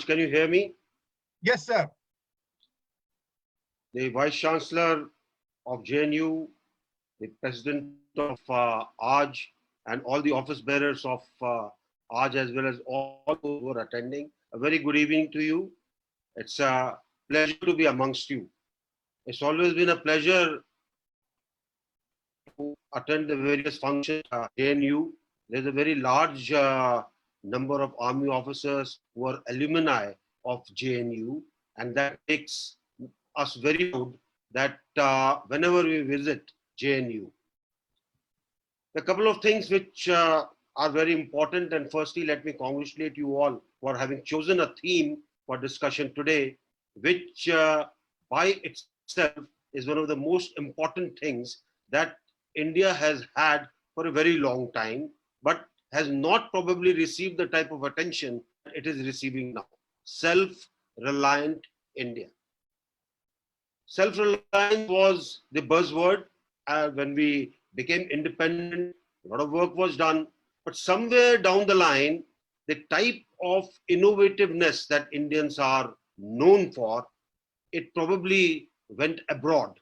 Can you hear me? Yes, sir. The Vice Chancellor of JNU, the President of AJ, and all the office bearers of AJ, as well as all those who are attending. A very good evening to you. It's a pleasure to be amongst you. It's always been a pleasure to attend the various functions at JNU. There's a very large number of army officers who are alumni of JNU, and that makes us very proud that whenever we visit JNU, a couple of things which are very important. And firstly, let me congratulate you all for having chosen a theme for discussion today, which by itself is one of the most important things that India has had for a very long time, but has not probably received the type of attention that it is receiving now. Self-reliant India. Self-reliance was the buzzword when we became independent. A lot of work was done, but somewhere down the line, the type of innovativeness that Indians are known for, it probably went abroad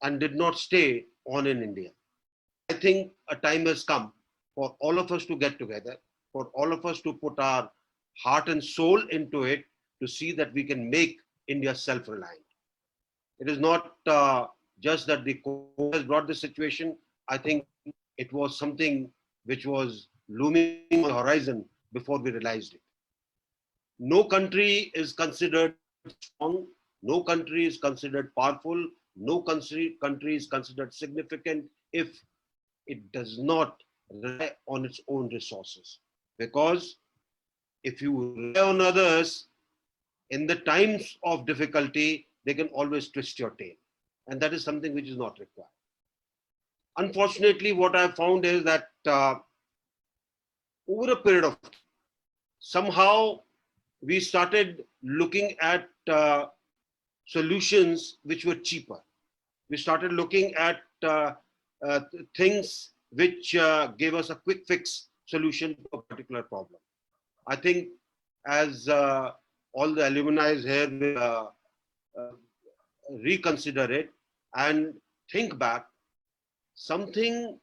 and did not stay on in India. I think a time has come for all of us to get together, for all of us to put our heart and soul into it to see that we can make India self-reliant. It is not just that the COVID has brought this situation. I think it was something which was looming on the horizon before we realized it. No country is considered strong. No country is considered powerful. No country is considered significant if it does not rely on its own resources. Because if you rely on others, in the times of difficulty, they can always twist your tail. And that is something which is not required. Unfortunately, what I found is that over a period of time, somehow we started looking at solutions which were cheaper. We started looking at uh, things which gave us a quick fix solution to a particular problem. I think as all the alumni here will uh, reconsider it and think back, something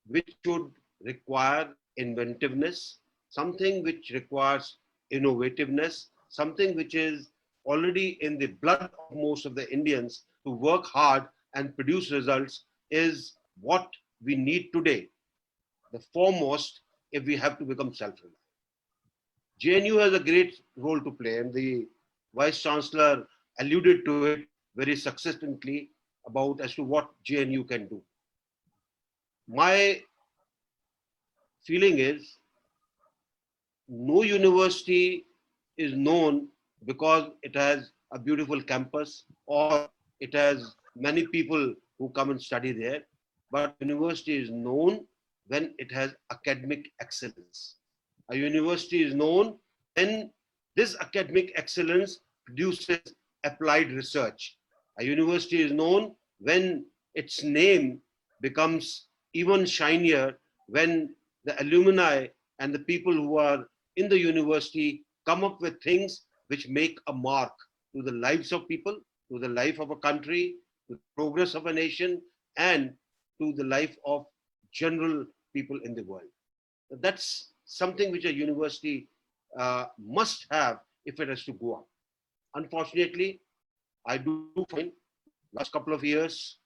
which should require inventiveness, something which requires innovativeness, something which is already in the blood of most of the Indians to work hard and produce results is what we need today, the foremost, if we have to become self-reliant. JNU has a great role to play, and the Vice Chancellor alluded to it very succinctly about as to what JNU can do. My feeling is no university is known because it has a beautiful campus or it has many people who come and study there, but university is known when it has academic excellence. A university is known when this academic excellence produces applied research. A university is known when its name becomes even shinier when the alumni and the people who are in the university come up with things which make a mark to the lives of people, to the life of a country, to the progress of a nation, and to the life of general people in the world. That's something which a university must have if it has to go up. Unfortunately, I do find last couple of years,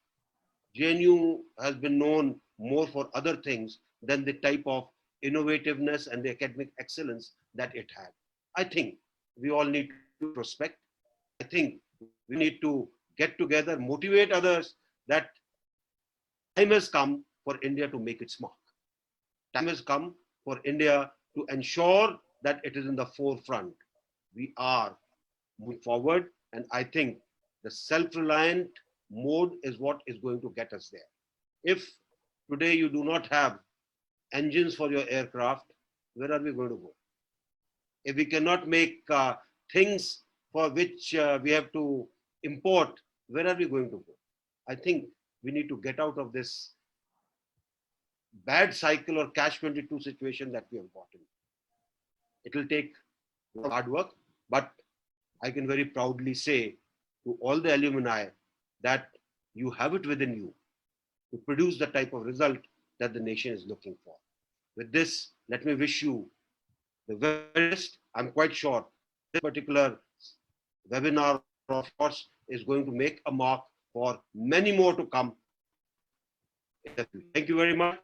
JNU has been known more for other things than the type of innovativeness and the academic excellence that it had. I think we all need to prospect. I think we need to get together, motivate others that time has come for India to make its mark. Time has come for India to ensure that it is in the forefront. We are moving forward, and I think the self-reliant mode is what is going to get us there. If today you do not have engines for your aircraft, where are we going to go? If we cannot make things for which we have to import, where are we going to go? I think we need to get out of this bad cycle or catch 22 situation that we have gotten. It will take hard work, but I can very proudly say to all the alumni that you have it within you to produce the type of result that the nation is looking for. With this, let me wish you the very best. I'm quite sure this particular webinar of yours is going to make a mark for many more to come. Thank you very much.